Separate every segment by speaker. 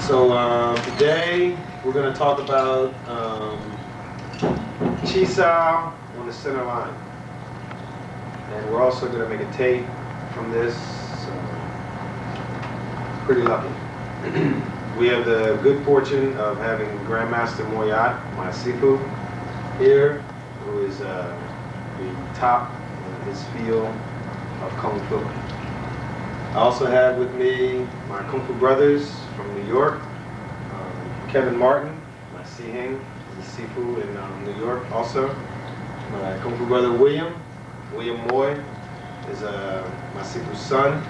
Speaker 1: So today we're going to talk about Chi Sau on the center line. And we're also going to make a tape from this. Pretty lucky. We have the good fortune of having Grandmaster Moy Yat, my Sifu, here, who is the top in his field of Kung Fu. I also have with me my Kung Fu brothers from New York, Kevin Martin, my Sihing, the Sifu in New York also. My Kung Fu brother William Moy is my Sifu's son.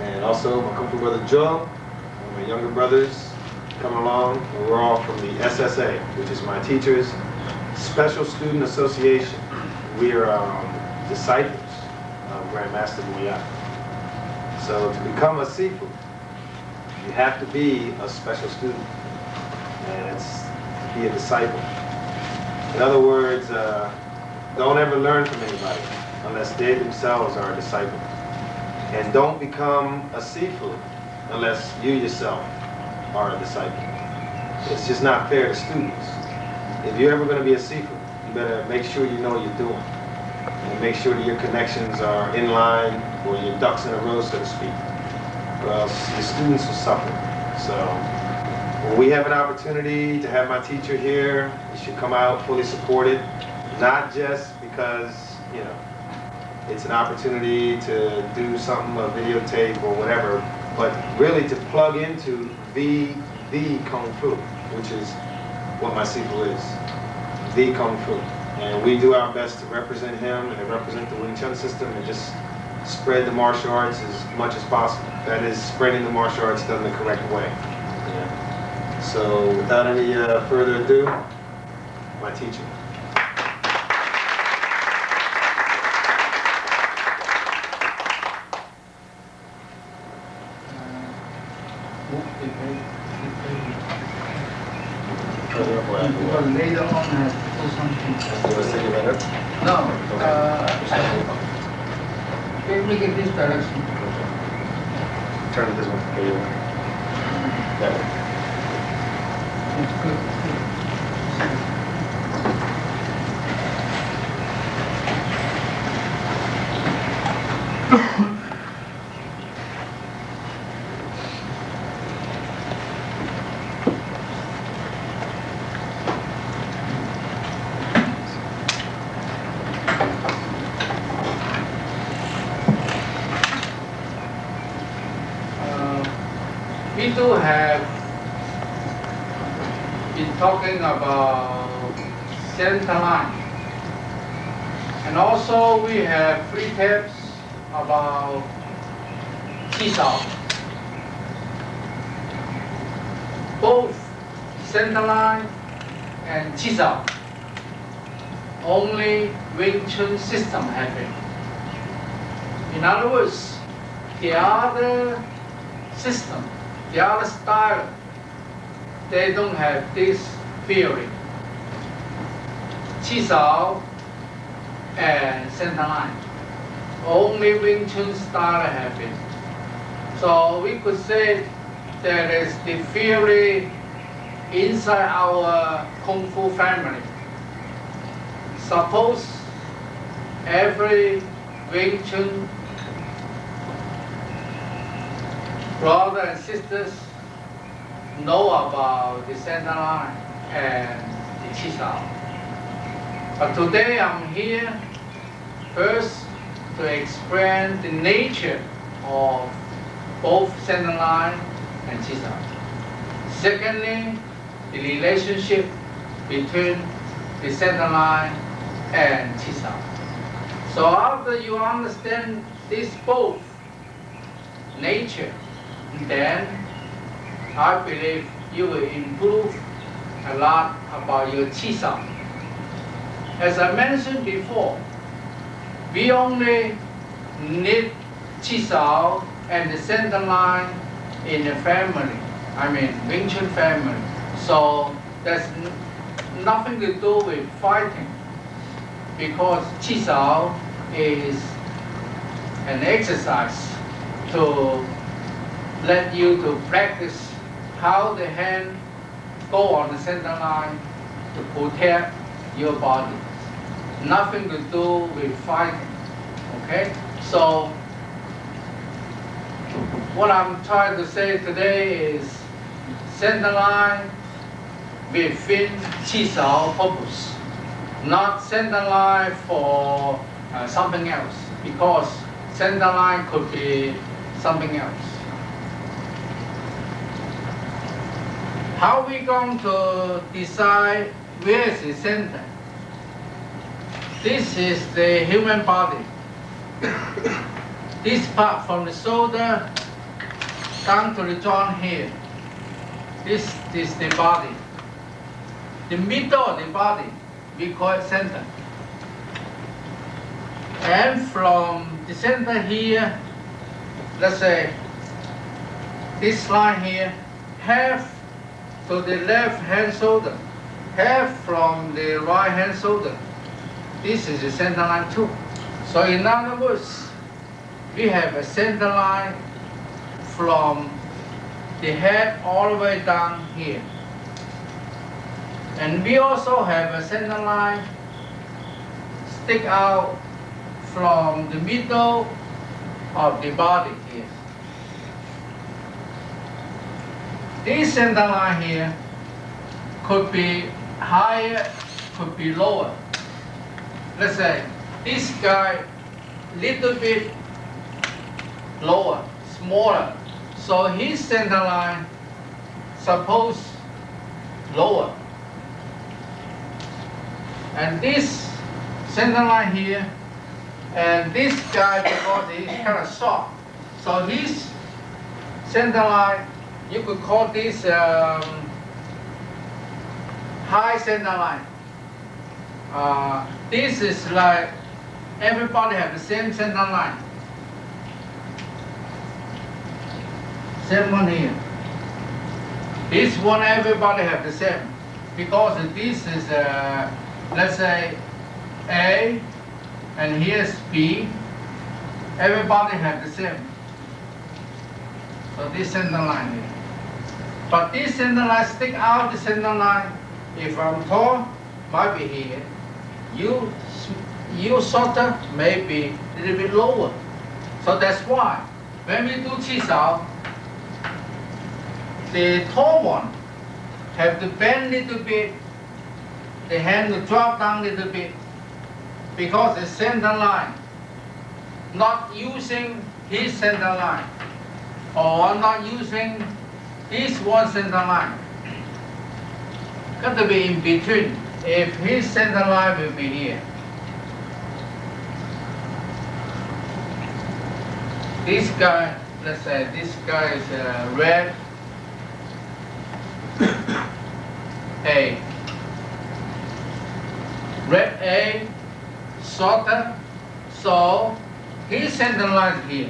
Speaker 1: And also my Kung Fu brother Joe, one of my younger brothers, come along. And we're all from the SSA, which is my teacher's Special Student Association. We are disciples of Grandmaster Moy Yat. So to become a Sifu, you have to be a special student, and it's to be a disciple. In other words, don't ever learn from anybody unless they themselves are a disciple. And don't become a Sifu unless you yourself are a disciple. It's just not fair to students. If you're ever going to be a Sifu, you better make sure you know what you're doing. And make sure that your connections are in line, or your ducks in a row, so to speak. Or else your students will suffer. So when we have an opportunity to have my teacher here, you should come out fully supported. Not just because, it's an opportunity to do something, a videotape or whatever, but really to plug into the Kung Fu, which is what my Sifu is, the Kung Fu. And we do our best to represent him and to represent the Wing Tsun system and just spread the martial arts as much as possible. That is, spreading the martial arts done the correct way. So without any further ado, my teacher.
Speaker 2: Because later on I have to do something. No, make it this direction.
Speaker 1: Turn it this way. That way.
Speaker 2: It's good. We do have been talking about center line, and also we have 3 tapes about Chi Sau. Both center line and Chi Sau only Wing Tsun system have it. In other words, the other system, the other style, they don't have this theory. Chi Sau and center line. Only Wing Tsun style have it. So we could say there is the theory inside our Kung Fu family. Suppose every Wing Tsun brother and sisters know about the center line and the Chi Sau. But today I'm here first to explain the nature of both center line and Chi Sau. Secondly, the relationship between the center line and Chi Sau. So after you understand this both nature, then I believe you will improve a lot about your Chi Sau. As I mentioned before, we only need Chi Sau and the center line in the family, Wing Tsun family. So there's nothing to do with fighting, because Chi Sau is an exercise to let you to practice how the hand go on the center line to protect your body. Nothing to do with fighting. Okay? So what I'm trying to say today is center line within Chi Sau purpose, not center line for something else, because center line could be something else. How are we going to decide where is the center? This is the human body. This part from the shoulder down to the joint here. This is the body. The middle of the body, we call it center. And from the center here, let's say this line here, half to the left hand shoulder, half from the right hand shoulder. This is the center line too. So in other words, we have a center line from the head all the way down here. And we also have a center line stick out from the middle of the body here. This center line here could be higher, could be lower. Let's say this guy little bit lower, smaller. So his center line suppose lower. And this center line here, and this guy, because he's kind of short, so his center line, you could call this high center line. This is like everybody have the same center line. Same one here. This one everybody have the same, because this is let's say A, and here's B. Everybody have the same. So this center line here. But this center line stick out the center line. If I'm tall, might be here. You shorter, maybe a little bit lower. So that's why when we do Chi Sau, the tall one have to bend a little bit, the hand will drop down a little bit, because the center line, not using his center line, or not using this one center line. Got to be in between. If his center line will be here. This guy, let's say this guy is red A. Red A, shorter, so his center line is here.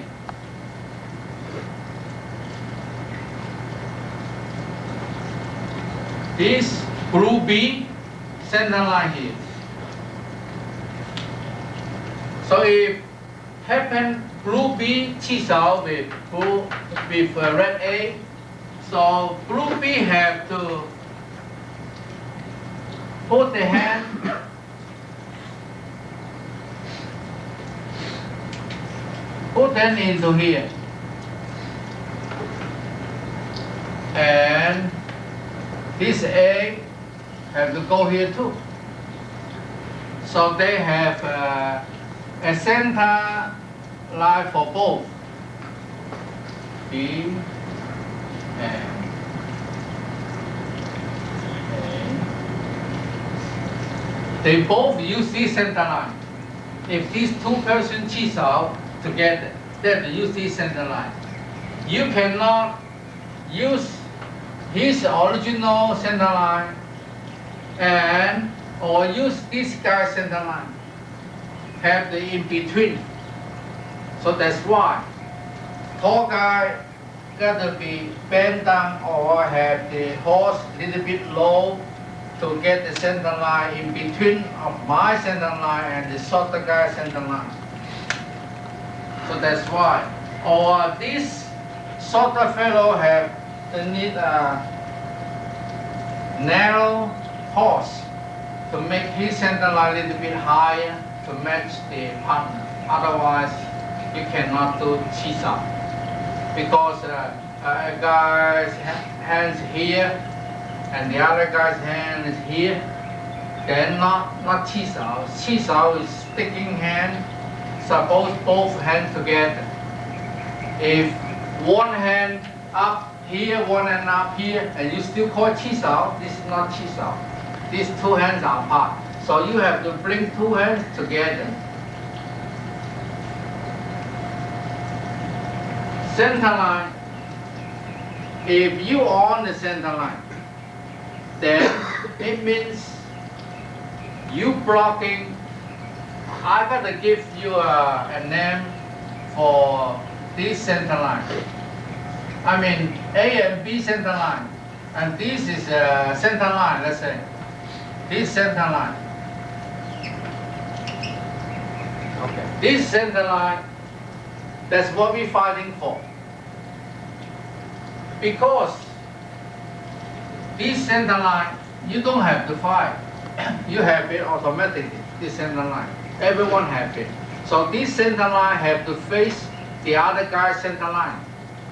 Speaker 2: This blue B, center line here. So if happen blue B Chi Sau with red A, so blue B have to put the hand into here, and this A have to go here too. So they have a center line for both B and A. They both use this center line. If these two persons Chi Sau together, they have to use this center line. You cannot use his original center line or use this guy's center line. Have the in between. So that's why tall guy got to be bent down or have the horse a little bit low to get the center line in between of my center line and the shorter guy's center line. So that's why. Or this shorter fellow have the need narrow horse to make his center line a little bit higher to match the partner. Otherwise, you cannot do Chi Sau. Because a guy's hands here and the other guy's hand is here, then not Chi Sau. Chi Sau is sticking hand, suppose both hands together. If one hand up here, one hand up here, and you still call Chi Sau, this is not Chi Sau. These two hands are apart. So you have to bring two hands together. Center line, if you on the center line, then it means you blocking. I gotta give you a name for this center line. I mean A and B center line, and this is a center line, let's say. This center line. Okay. This center line, that's what we're fighting for. Because this center line, you don't have to fight. You have it automatically, this center line. Everyone have it. So this center line have to face the other guy's center line.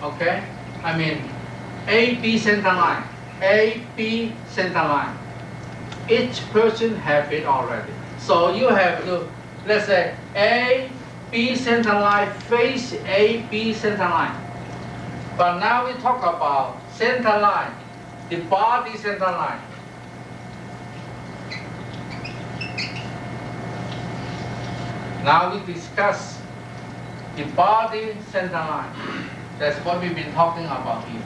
Speaker 2: Okay? I mean, A, B center line. A, B center line. Each person have it already. So you have to, let's say, A, B center line face A, B center line. But now we talk about center line, the body center line. Now we discuss the body center line. That's what we've been talking about here.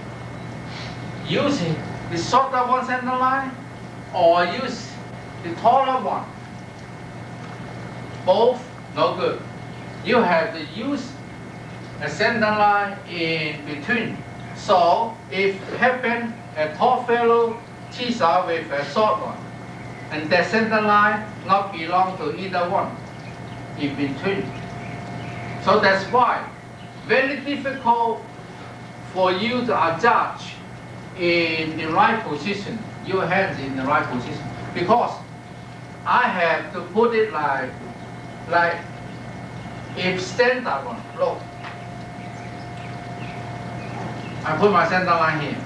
Speaker 2: Using the shorter one center line or use the taller one. Both no good. You have to use a center line in between. So if happen a tall fellow Chi Sau with a short one, and that center line not belong to either one, in between. So that's why very difficult for you to adjust in the right position, your hands in the right position, because I have to put it like if standard one, look. I put my center line here.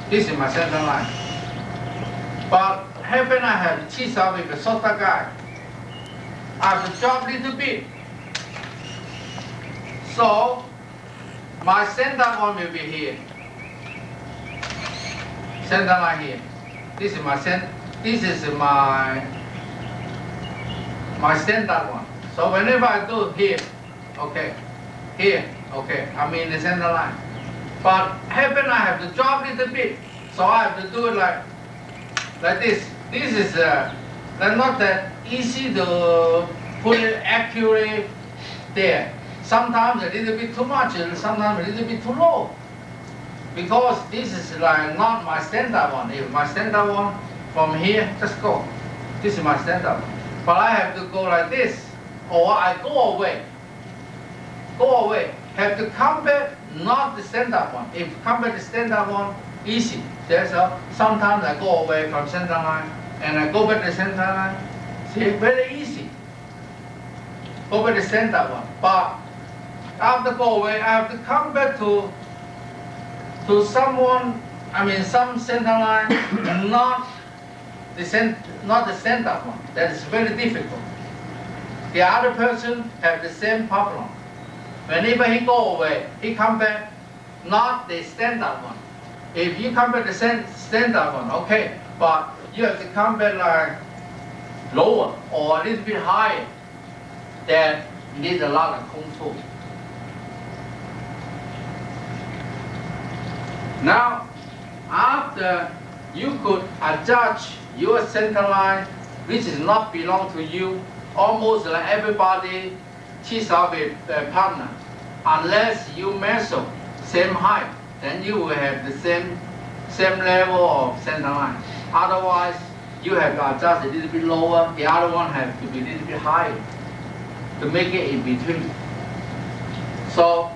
Speaker 2: This is my center line. But happen I have Chi Sau with a shorter guy. I have to drop a little bit. So my center one will be here. Center line here. This is my standard one. So whenever I do here, okay, here, okay, I'm in the center line. But happen I have to drop a little bit. So I have to do it like this. This is not that easy to put it accurate there. Sometimes a little bit too much and sometimes a little bit too low. Because this is like not my standard one. If my standard one from here, just go. This is my standard one. But I have to go like this, or I go away. Go away. Have to come back, not the standard one. If come back the standard one, easy. So sometimes I go away from center line and I go back to center line. See, very easy. Go back to center one. But after go away, I have to come back to someone. I mean, some center line, not the center one. That is very difficult. The other person have the same problem. Whenever he go away, he come back, not the standard one. If you come back the standard one, okay, but you have to come back like lower or a little bit higher. That needs a lot of kung fu. Now, after you could adjust your center line, which is not belong to you, almost like everybody Chi Sau with a partner, unless you measure same height, then you will have the same level of center line. Otherwise, you have to adjust a little bit lower. The other one has to be a little bit higher to make it in between. So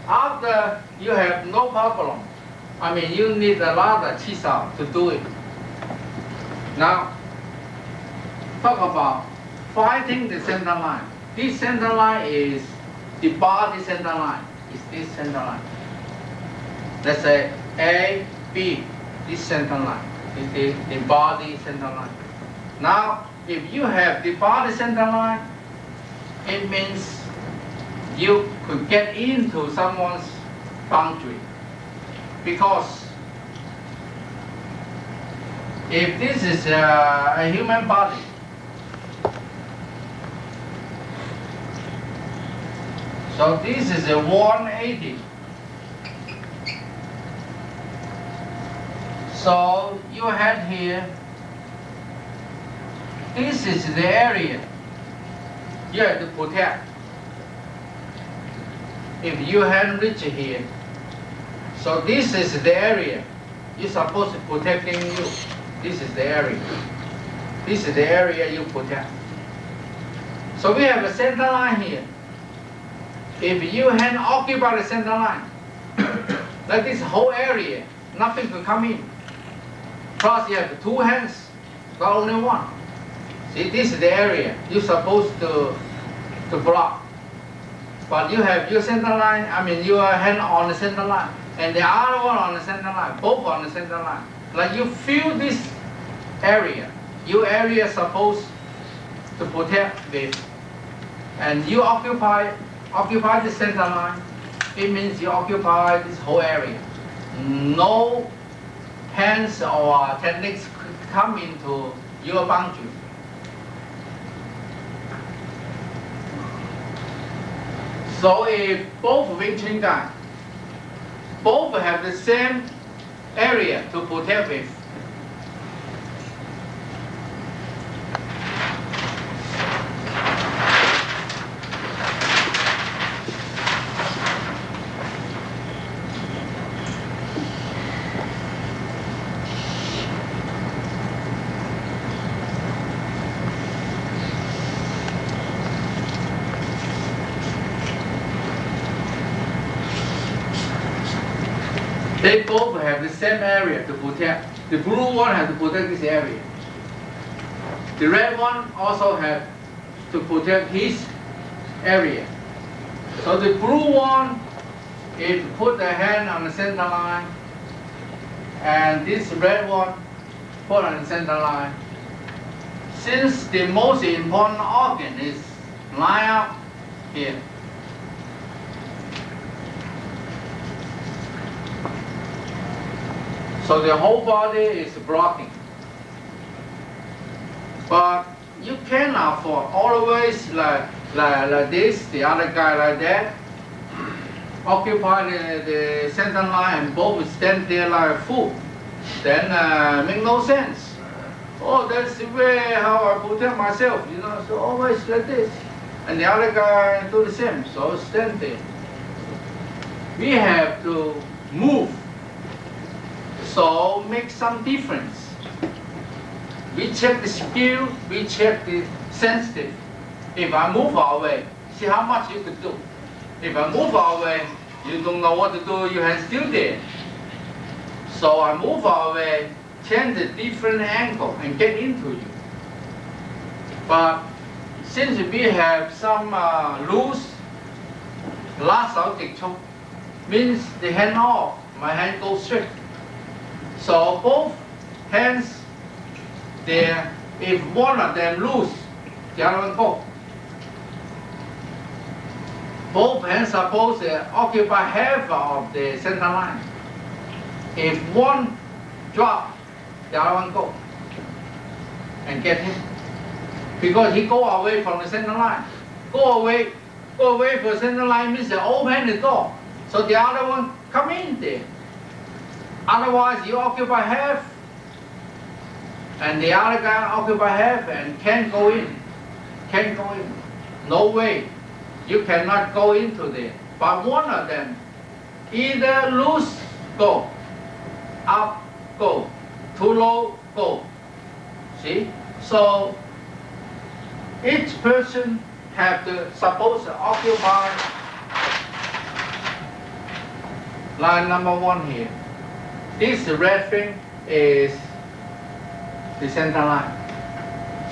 Speaker 2: after you have no problem, I mean you need a lot of Chi Sau to do it. Now, talk about finding the center line. This center line is the body center line. Is this center line? Let's say A, B, this center line is the body center line. Now, if you have the body center line, it means you could get into someone's boundary. Because if this is a human body, so this is a 180. So you had here, this is the area you have to protect. If you hand reach here, so this is the area you're supposed to protecting you. This is the area. This is the area you protect. So we have a center line here. If you hand occupy the center line, like this whole area, nothing can come in. Plus you have two hands, not only one. See, this is the area you're supposed to block. But you have your center line, your hand on the center line, and the other one on the center line, both on the center line. Like you feel this area, your area supposed to protect with, and you occupy the center line, it means you occupy this whole area. No hands or techniques come into your boundary. So if both Ving Tsun guys, both have the same area to protect with, they both have the same area to protect. The blue one has to protect this area. The red one also has to protect his area. So the blue one, if you put the hand on the center line, and this red one put on the center line, since the most important organ is lined up here, so the whole body is blocking. But you cannot afford always like this, the other guy like that, occupy the center line and both stand there like a fool. Then make no sense. Oh, that's the way how I protect myself, so always like this. And the other guy do the same, so stand there. We have to move. So make some difference. We check the skill, we check the sensitive. If I move away, see how much you could do. If I move away, you don't know what to do, your hand still there. So I move away, change a different angle and get into you. But since we have some loose, last out means the hand off, my hand goes straight. So both hands there, if one of them loose, the other one go. Both hands are supposed to occupy half of the center line. If one drop, the other one go and get him. Because he go away from the center line. Go away from the center line means they open the door. So the other one come in there. Otherwise, you occupy half, and the other guy occupy half and can't go in. Can't go in. No way. You cannot go into there. But one of them, either loose, go. Up, go. Too low, go. See? So, each person have to supposed to occupy line number 1 here. This red thing is the center line.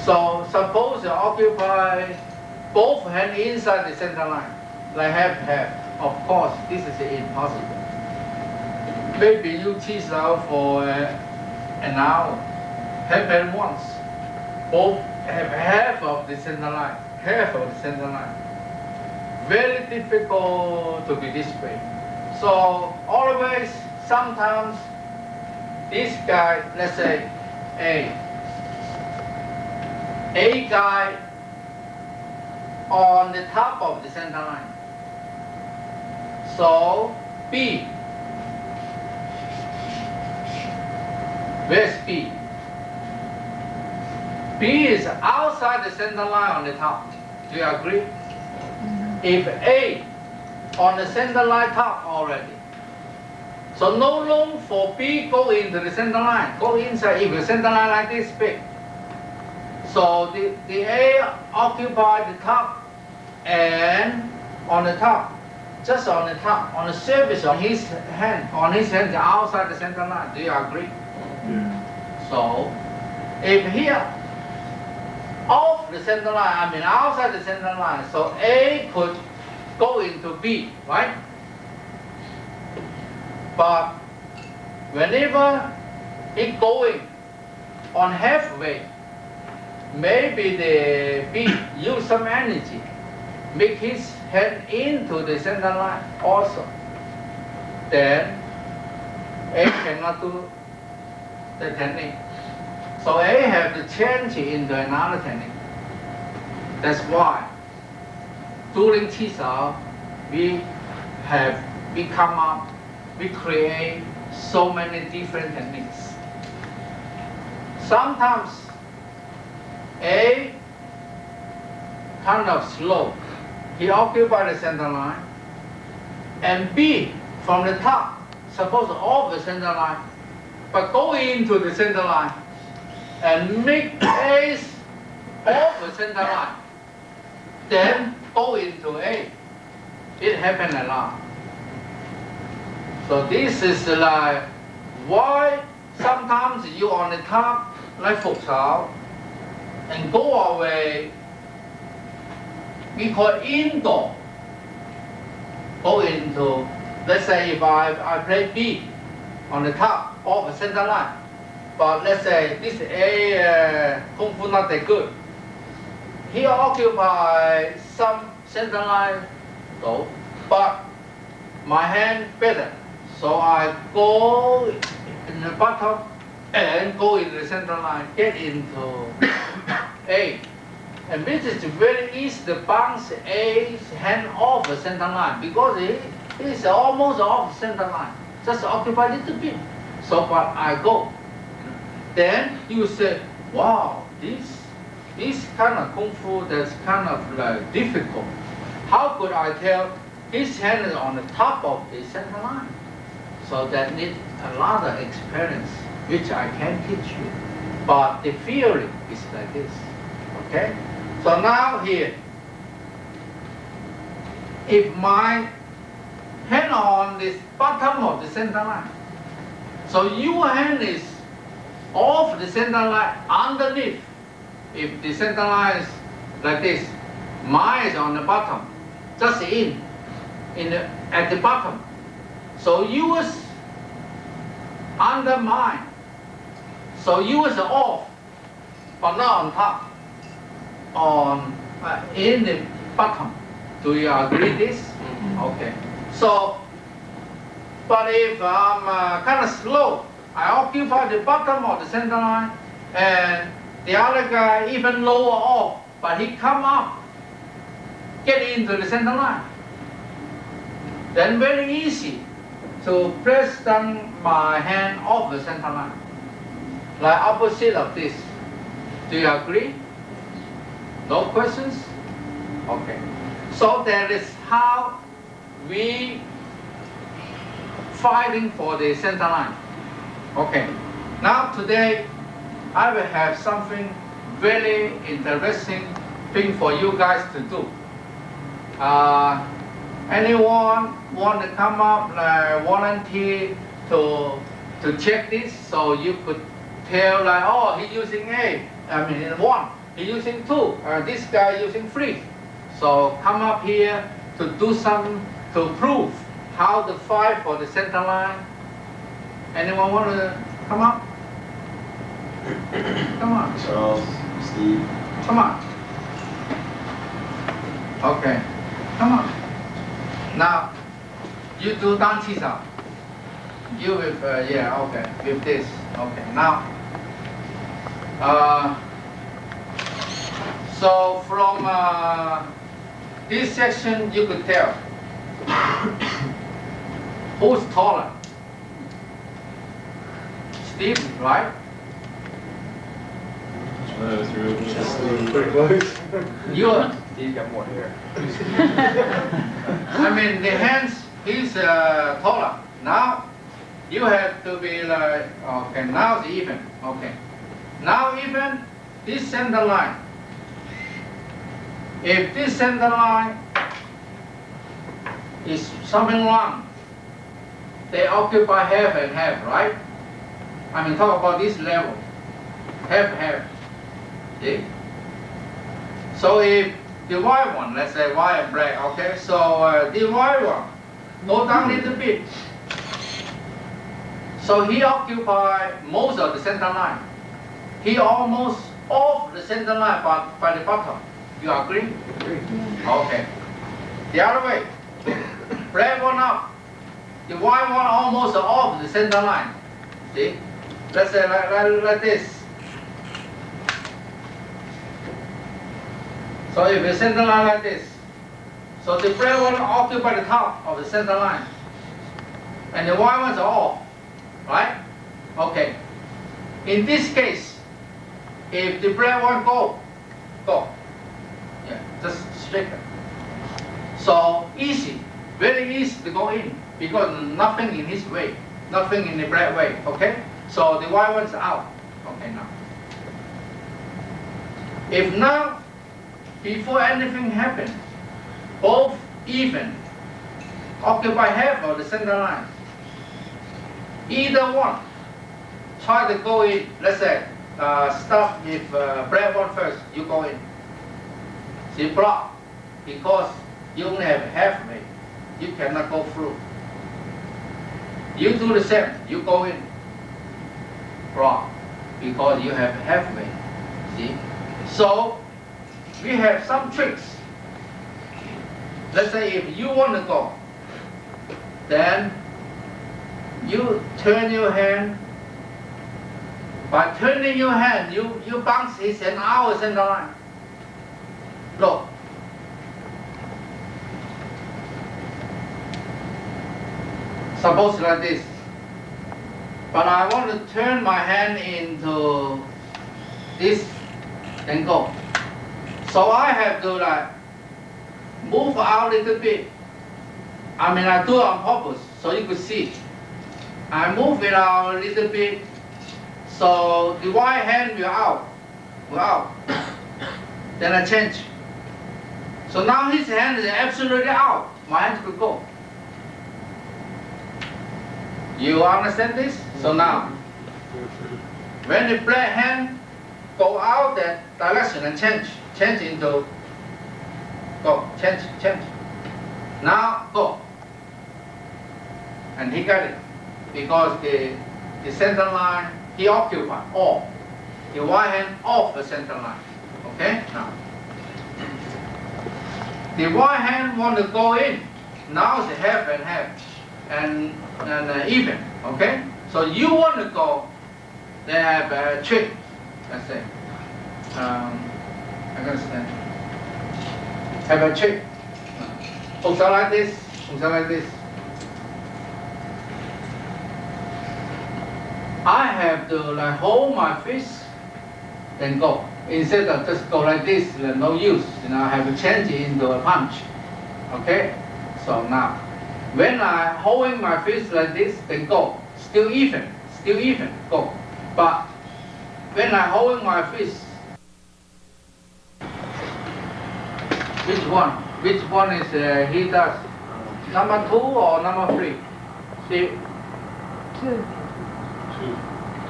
Speaker 2: So suppose you occupy both hands inside the center line, like half. Of course, this is impossible. Maybe you Chi Sau for an hour, half at once. Both have half of the center line, Very difficult to be this way. So always, sometimes, this guy, let's say A guy on the top of the center line. So B, where's B? B is outside the center line on the top. Do you agree? If A on the center line top already, so no room for B go into the center line, go inside. If the center line like this big, so the A occupy the top and on the top, just on the top, on the surface of his hand, outside the center line. Do you agree?
Speaker 3: Yeah.
Speaker 2: So if here off the center line, outside the center line, so A could go into B, right? But whenever it going on halfway, maybe the B use some energy, make his hand into the center line also. Then A cannot do the technique. So A have to change into another technique. That's why during Chi Sau we create so many different techniques. Sometimes A kind of slow, he occupies the center line, and B from the top, suppose off the center line, but go into the center line and make A off the center line, then go into A. It happens a lot. So this is like why sometimes you on the top like Fuk Sau and go away. We call indoor. Go into, let's say if I play B on the top of the center line, but let's say this A Kung Fu not that good. He occupies some center line though, but my hand better. So I go in the bottom and go in the center line, get into A. And this is very easy to bounce A's hand off the center line because he is almost off the center line, just occupy a little bit. So but I go. Then you say, wow, this kind of Kung Fu that's kind of like difficult. How could I tell his hand is on the top of the center line? So that needs a lot of experience, which I can teach you. But the theory is like this, okay? So now here, if my hand on the bottom of the center line, so your hand is off the center line underneath. If the center line is like this, mine is on the bottom, just at the bottom. So yours under mine. So yours is off, but not on top. In the bottom. Do you agree this? Okay. So, but if I'm kind of slow, I occupy the bottom of the center line, and the other guy even lower off, but he come up, get into the center line. Then very easy to press down my hand off the center line, like opposite of this. Do you agree? No questions? Okay. So that is how we fighting for the center line. Okay. Now today I will have something very interesting thing for you guys to do. Anyone want to come up volunteer to check this so you could tell like, oh, he's using 1, he's using 2, this guy using 3. So come up here to do some, to prove how to fight for the center line. Anyone want to come up? Come on.
Speaker 1: Charles, Steve.
Speaker 2: Come on. Okay. Come on. Now, you do down Chi Sau. You with, okay, with this. Okay, now. So from this section, you could tell who's taller. Steve, right?
Speaker 1: Pretty close.
Speaker 2: You're,
Speaker 1: He's got more hair.
Speaker 2: I mean, the hands, he's taller. Now, you have to be like, okay, now it's even. Okay. Now even this center line. If this center line is something wrong, they occupy half and half, right? I mean, talk about this level. Half. See? So if the white one, let's say white and black, okay? So the white one, go down a little bit. So he occupied most of the center line. He almost off the center line by the bottom. You agree?
Speaker 1: Agree.
Speaker 2: Okay. The other way. Black one up. The white one almost off the center line. See? Let's say like this. So if the center line like this, so the black one occupy the top of the center line, and the white ones are off, right? Okay. In this case, if the black one go, yeah, just straight. So easy, very easy to go in because nothing in his way, nothing in the black way. Okay. So the white one's out. Okay now. If now, before anything happens, both even occupy half of the center line. Either one try to go in. Let's say start with black one first. You go in. See, block because you only have halfway. You cannot go through. You do the same. You go in. Block because you have halfway. See, so we have some tricks. Let's say if you want to go, then you turn your hand. By turning your hand, you bounce his hand out center line. Look. Suppose like this. But I want to turn my hand into this, then go. So I have to like move out a little bit. I mean, I do it on purpose so you could see. I move it out a little bit, so the right hand will out. Then I change. So now his hand is absolutely out. My hand could go. You understand this? So now, when the black hand go out that direction and change into go, change. Now go. And he got it. Because the center line, he occupied all. The right hand off the center line. Okay? Now. The right hand want to go in. Now it's half and half. And even. Okay? So you want to go, they have a trick. Let's say. I understand. Have a trick. Also like this. I have to like hold my fist and go. Instead of just go like this, no use. I have to change it into a punch. Okay? So now, when I holding my fist like this, then go. Still even, go. But when I holding my fist, which one is he does? Number 2 or number 3? See?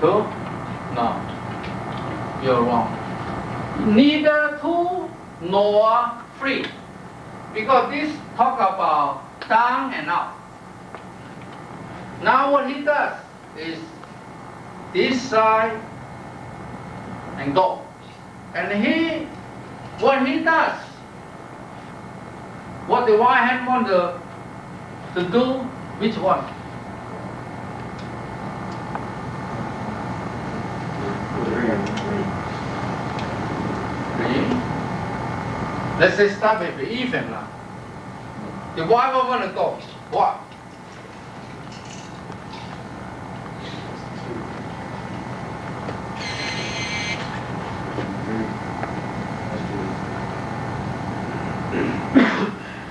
Speaker 2: 2. No, you're wrong. Neither 2 nor 3. Because this talk about down and up. Now what he does is this side and go. And what he does, what the right hand want to do, which one? Three. Let's say start with the even now. The right one want to go. What?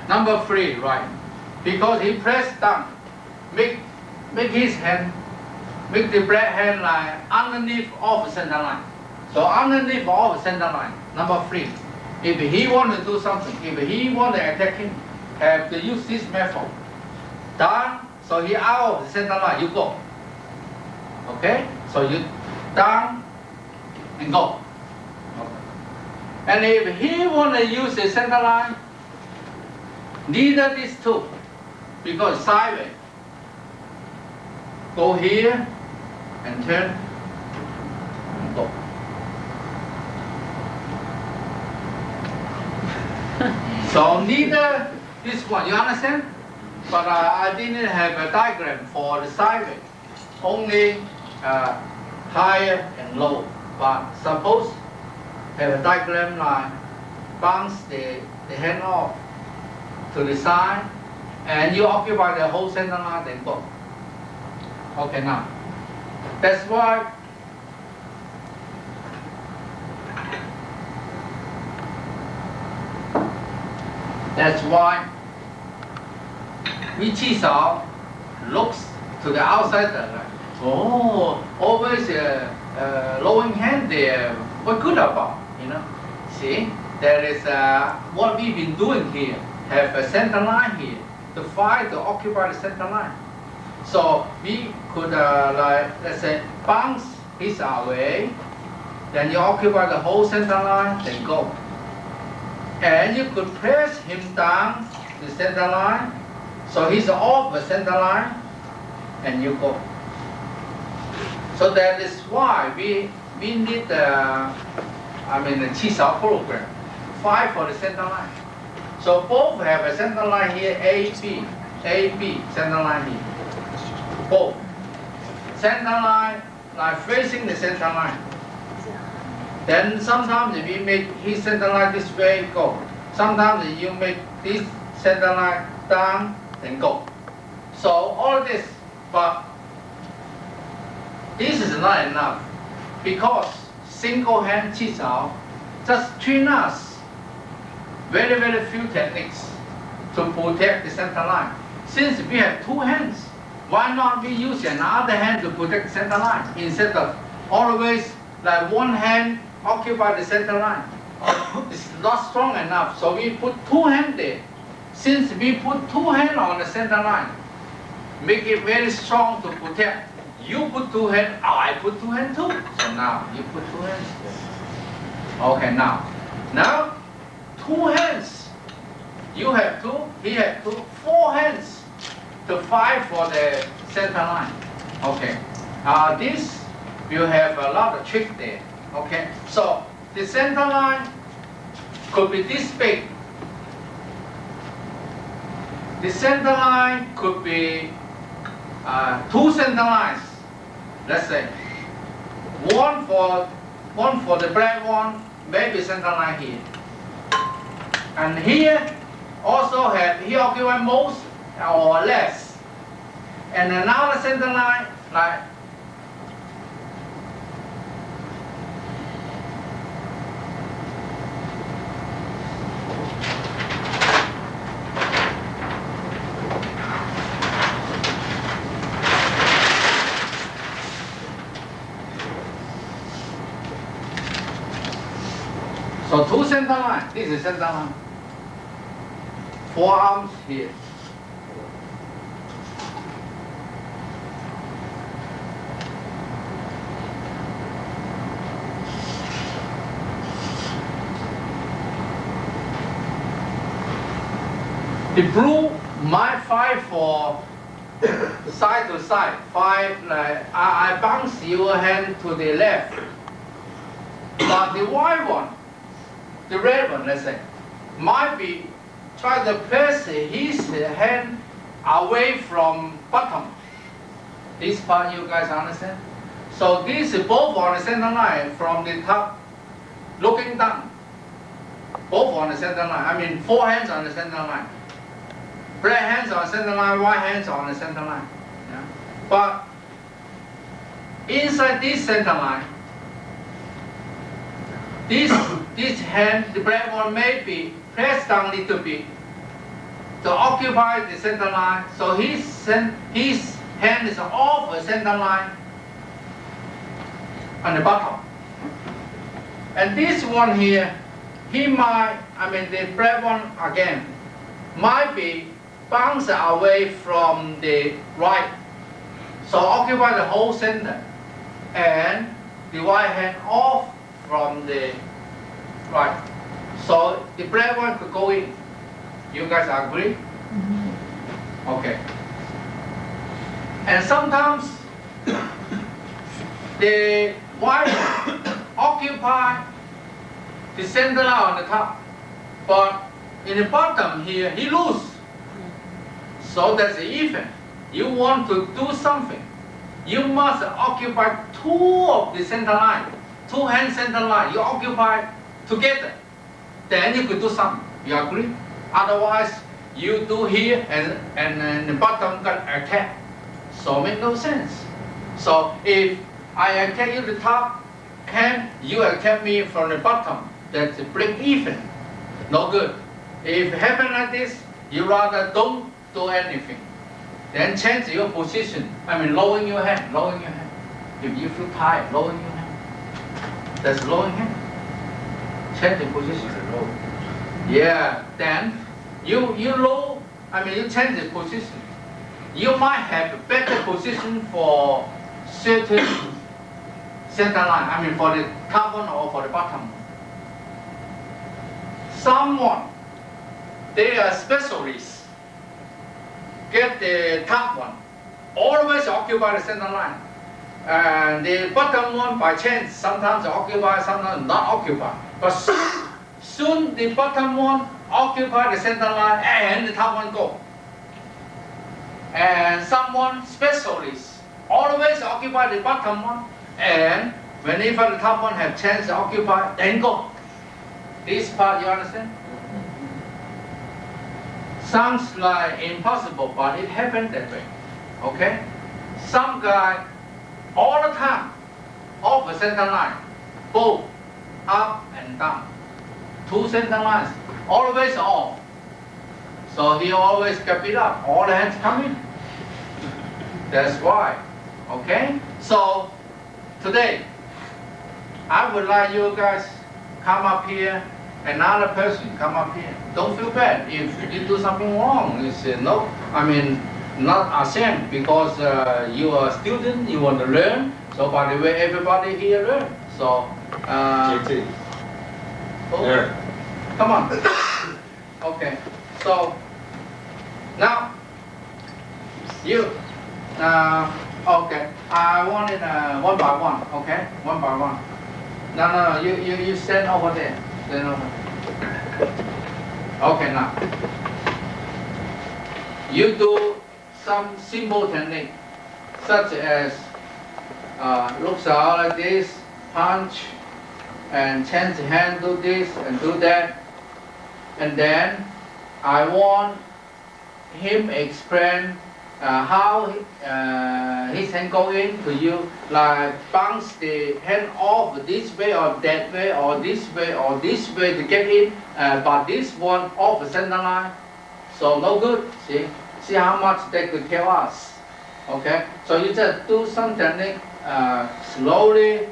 Speaker 2: Number 3, right? Because he pressed down, make his hand, make the black hand line underneath of the center line. So underneath of the center line. Number 3. If he want to do something, if he want to attack him, have to use this method. Down, so he out of the center line, you go. Okay? So you down and go. Okay. And if he want to use the center line, neither these 2, because sideways. Go here and turn and go. So neither this one, you understand? But I didn't have a diagram for the sideways, only higher and low. But suppose have a diagram like bounce the hand off to the side, and you occupy the whole center line, then go. Okay, now. That's why we Chi Sau looks to the outsider like, oh, always lowering hand there. What good about, you know? See, there is what we've been doing here. Have a center line here to fight to occupy the center line. So we could like, let's say, bounce his away, then you occupy the whole center line, then go. And you could press him down the center line, so he's off the center line, and you go. So that is why we need the Chi Sau program, fight for the center line. So both have a center line here, A, B, center line here. Both. Center line, like facing the center line. Then sometimes if you make his center line this way, go. Sometimes if you make this center line down, then go. So all this, but this is not enough. Because single hand Chi Sau just train us very, very few techniques to protect the center line. Since we have 2 hands, why not we use another hand to protect the center line instead of always like one hand occupy the center line? It's not strong enough, so we put 2 hands there. Since we put 2 hands on the center line, make it very strong to protect. You put 2 hands, I put 2 hands too. So now you put 2 hands there. Okay, now 2 hands. You have 2, he has 2, 4 hands to fight for the center line. Okay. This will have a lot of trick there. Okay. So the center line could be this big. The center line could be 2 center lines. Let's say one for the black one, maybe center line here. And here also he occupy most or less. And another center line like so 2 center line. This is center line. 4 arms here. The blue might fight for side to side, fight like I bounce your hand to the left. But the white one, the red one, let's say, might be try to press his hand away from bottom. This part you guys understand? So this is both on the center line from the top, looking down. Both on the center line. I mean, 4 hands on the center line. Black hands on the center line, white hands on the center line. Yeah? But inside this center line, this hand, the black one may be pressed down a little bit to occupy the center line. So his hand is off the center line on the bottom. And this one here, he might, the black one again, might be bounced away from the right. So occupy the whole center. And the white hand off from the right. So the black one could go in. You guys agree? Mm-hmm. Okay. And sometimes the white one occupy the center line on the top, but in the bottom here he lose. So that's even. You want to do something, you must occupy 2 of the center line, 2 hand center line. You occupy together, then you could do something. You agree? Otherwise, you do here and the bottom got attack. So make no sense. So if I attack you the top hand, you attack me from the bottom. That's break even. No good. If it happen like this, you rather don't do anything. Then change your position. Lowering your hand, lowering your hand. If you feel tired, lowering your hand. That's lowering hand. Change the position. Yeah, then you low, you change the position. You might have a better position for certain center line, for the top one or for the bottom one. Someone, they are specialists, get the top one, always occupy the center line. And the bottom one, by chance, sometimes occupy, sometimes not occupy. But soon the bottom one occupy the center line and the top one go. And someone specialist always occupy the bottom one, and whenever the top one have chance to occupy, then go. This part you understand? Sounds like impossible, but it happened that way. Okay? Some guy all the time off the center line, both up and down. 2 center lines, always off. So he always kept it up. All the hands come in. That's why. Okay? So today, I would like you guys come up here. Another person come up here. Don't feel bad if you do something wrong. It's not ashamed, because you are a student. You want to learn. So by the way, everybody here learn. So.
Speaker 1: JT.
Speaker 2: Okay. Come on. Okay. So now you. Okay. I want it one by one. Okay. One by one. No. You stand over there. Stand over. Okay. Now you do some simple technique, such as looks out like this, punch, and change the hand, do this and do that. And then I want him explain how his hand go into you, like bounce the hand off this way or that way or this way or this way to get in, but this one off the center line. So no good. See how much they could tell us. Okay. So you just do some technique slowly.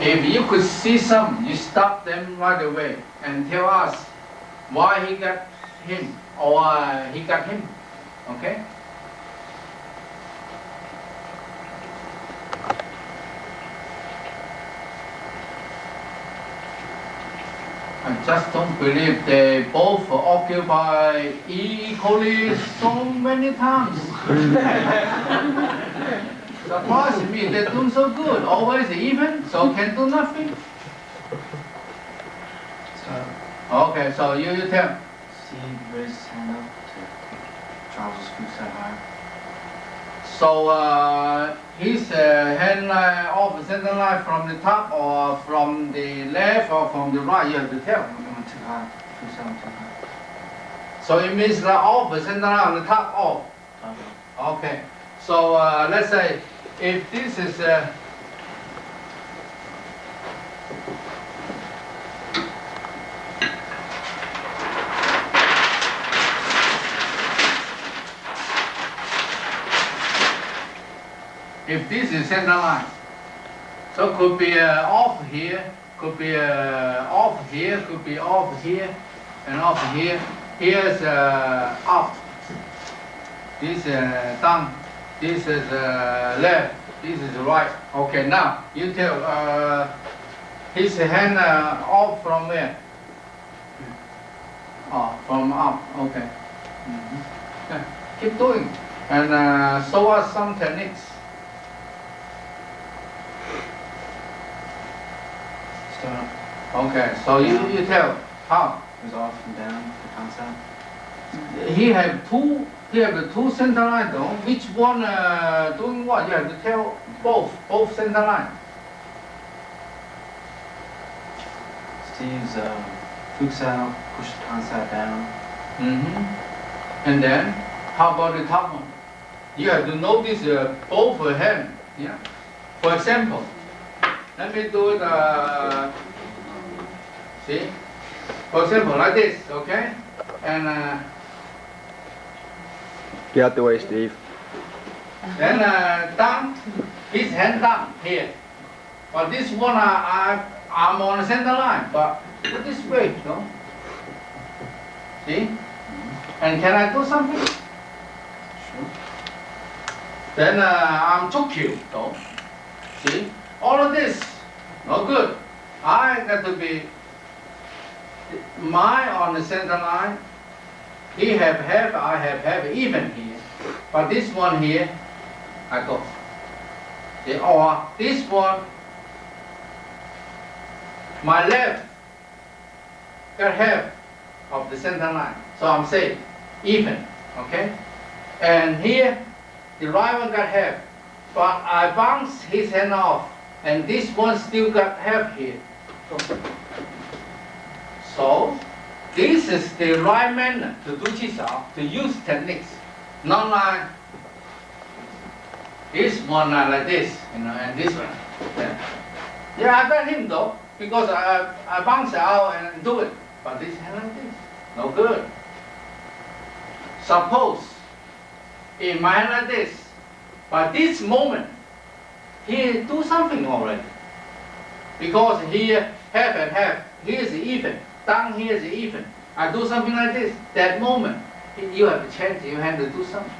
Speaker 2: If you could see some, you stop them right away and tell us why he got him or he got him. Okay? I just don't believe they both occupy equally so many times. Surprising me, they're doing so good, always even, so can do nothing. Okay, so you tell.
Speaker 3: Steve raised his hand up to Charles' food set high.
Speaker 2: So his hand line off the center line from the top or from the left or from the right, you have to tell.
Speaker 3: Went too high. Food set went too high.
Speaker 2: So it means that off the center line on the top off. Okay. So let's say if this is if this is center line, so could be off here, could be off here, could be off here, and off here. Here's up. This down. This is left. This is right. Okay. Now you tell his hand off from where? Oh, from up. Okay. Yeah. Keep doing, and show us some techniques.
Speaker 3: Start.
Speaker 2: Okay, so you tell how.
Speaker 3: It was off and down, the concept.
Speaker 2: He have the two center line though. Which one doing what? You have to tell both center line.
Speaker 3: Steve's food set pushed the concept down.
Speaker 2: And then, how about the top one? You have to notice both hand. Yeah. For example, let me do it. See. For example, like this, okay? And
Speaker 4: Get out the way, Steve.
Speaker 2: then down, his hand down here. But this one, I'm on the center line, but this way, no? See? And can I do something?
Speaker 3: Sure.
Speaker 2: Then I'm too cute, though. See? All of this, no good. I got to be mine on the center line. He have half, I have half, even here. But this one here, I go. See? Or this one, my left got half of the center line. So I'm saying even, okay? And here, the right one got half. But I bounce his hand off, and this one still got half here. So, this is the right manner to do Chi Sau, to use techniques. Not like this one like this, and this one. Yeah, I got him though, because I bounce out and do it. But this hand like this, no good. Suppose, in my hand like this, but this moment, he do something already. Because here, half and half, here is even, down here is even. I do something like this, that moment, you have to change your hand to do something.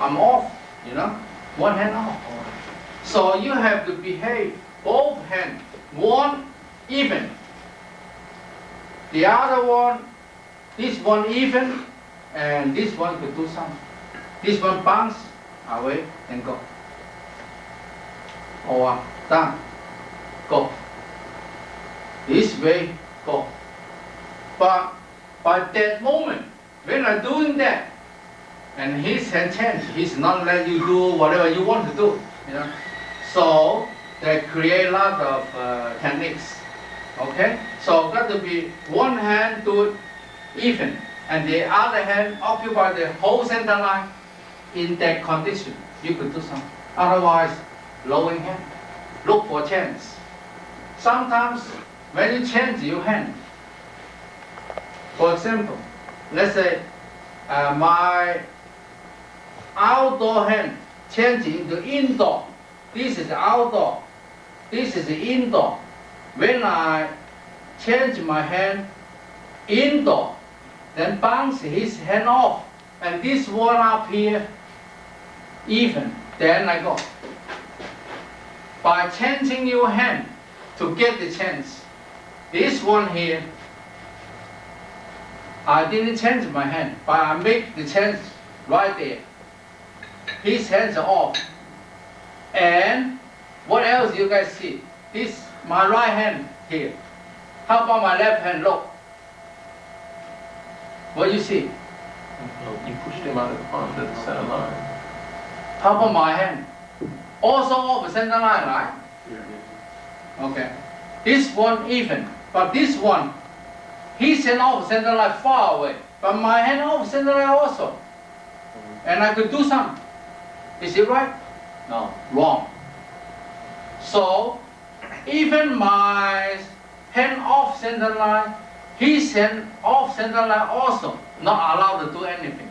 Speaker 2: I'm off, one hand off. So you have to behave both hands, one even. The other one, this one even, and this one could do something. This one bounce away and go. Or down, go. This way, go. But by that moment, when I'm doing that, and his hand change, he's not letting you do whatever you want to do, So they create a lot of techniques. Okay? So got to be one hand do it even, and the other hand occupy the whole center line. In that condition, you could do something. Otherwise, lowering hand. Look for chance. Sometimes when you change your hand, for example, let's say my outdoor hand changing to indoor. This is outdoor. this is indoor. When I change my hand indoor, then bounce his hand off, and this one up here even. Then I go. By changing your hand to get the chance. This one here, I didn't change my hand, but I make the chance right there. His hands are off. And what else you guys see? This, my right hand here. How about my left hand? Look. What you see?
Speaker 4: You pushed him out of the pond to the center line.
Speaker 2: How about my hand? Also off the center line, right? Okay. This one even, but this one, his hand off the center line far away, but my hand off the center line also. And I could do some. Is it right? No, wrong. So, even my hand off center line, his hand off center line also not allowed to do anything.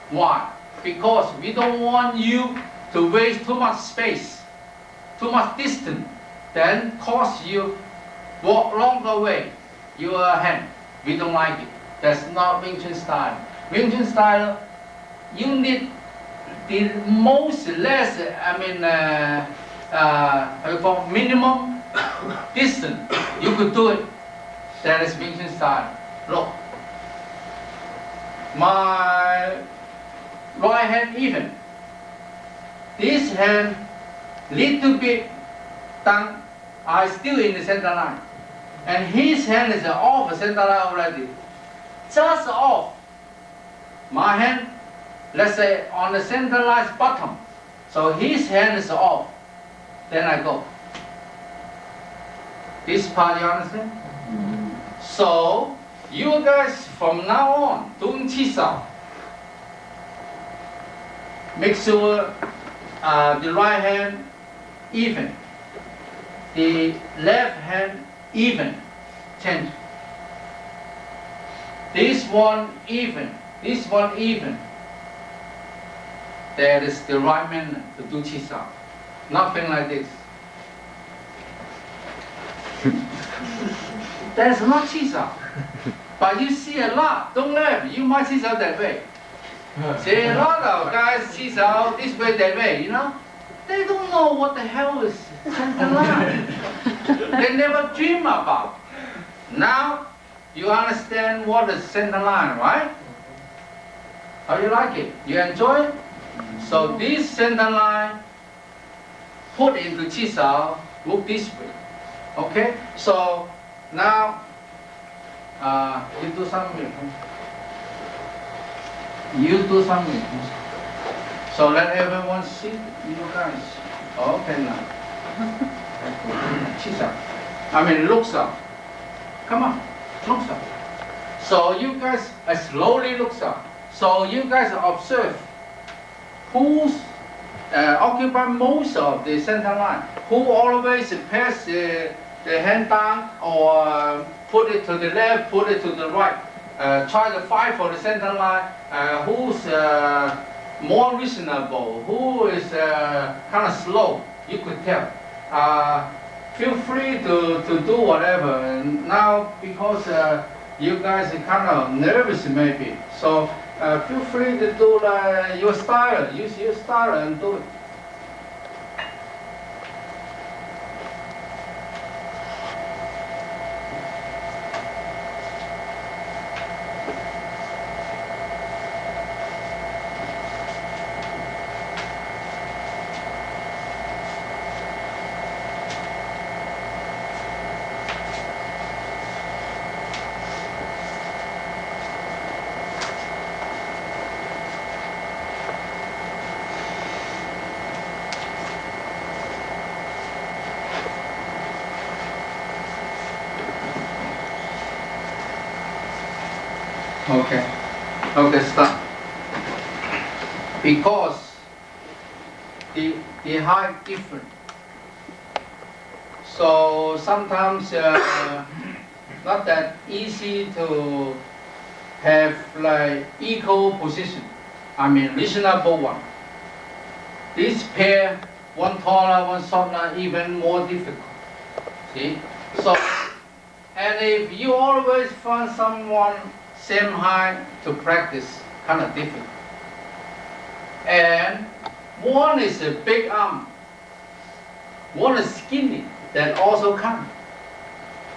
Speaker 2: Why? Because we don't want you to waste too much space, too much distance, then cause you walk longer way your hand. We don't like it. That's not Ving Tsun style. Ving Tsun style, you need the most less, minimum distance. You could do it. That is Ving Tsun style. Look, my right hand even. This hand little bit down, I still in the center line. And his hand is off the center line already. Just off. My hand, let's say on the center line's bottom. So his hand is off. Then I go. This part you understand? So you guys from now on doing Chi Sau, make sure the right hand even, the left hand even, change. This one even, this one even. That is the right manner to do Chi Sau. Nothing like this. That's not Chi Sau. But you see a lot, don't laugh, you might Chi Sau that way. See a lot of guys Chi Sau this way, that way, you know? They don't know what the hell is center line. They never dream about. Now, you understand what is center line, right? How you like it? You enjoy it? So this center line, put into Chi Sau, look this way. Okay? So, now, you do something. You do something. So let everyone see you guys. Okay now. Chi Sau. Looks up. Come on, looks up. So you guys slowly looks up. So you guys observe who's occupy most of the center line. Who always pass the hand down or put it to the left, put it to the right. Try to fight for the center line. Who's more reasonable? Who is kind of slow? You could tell. Feel free to do whatever. And now, because you guys are kind of nervous maybe, so feel free to do your style. Use your style and do it. Okay, stop. Because the height different. So sometimes not that easy to have like equal position. Reasonable one. This pair one taller, one shorter, even more difficult. See? So, and if you always find someone same height to practice, kind of difficult. And one is a big arm, one is skinny, that also come.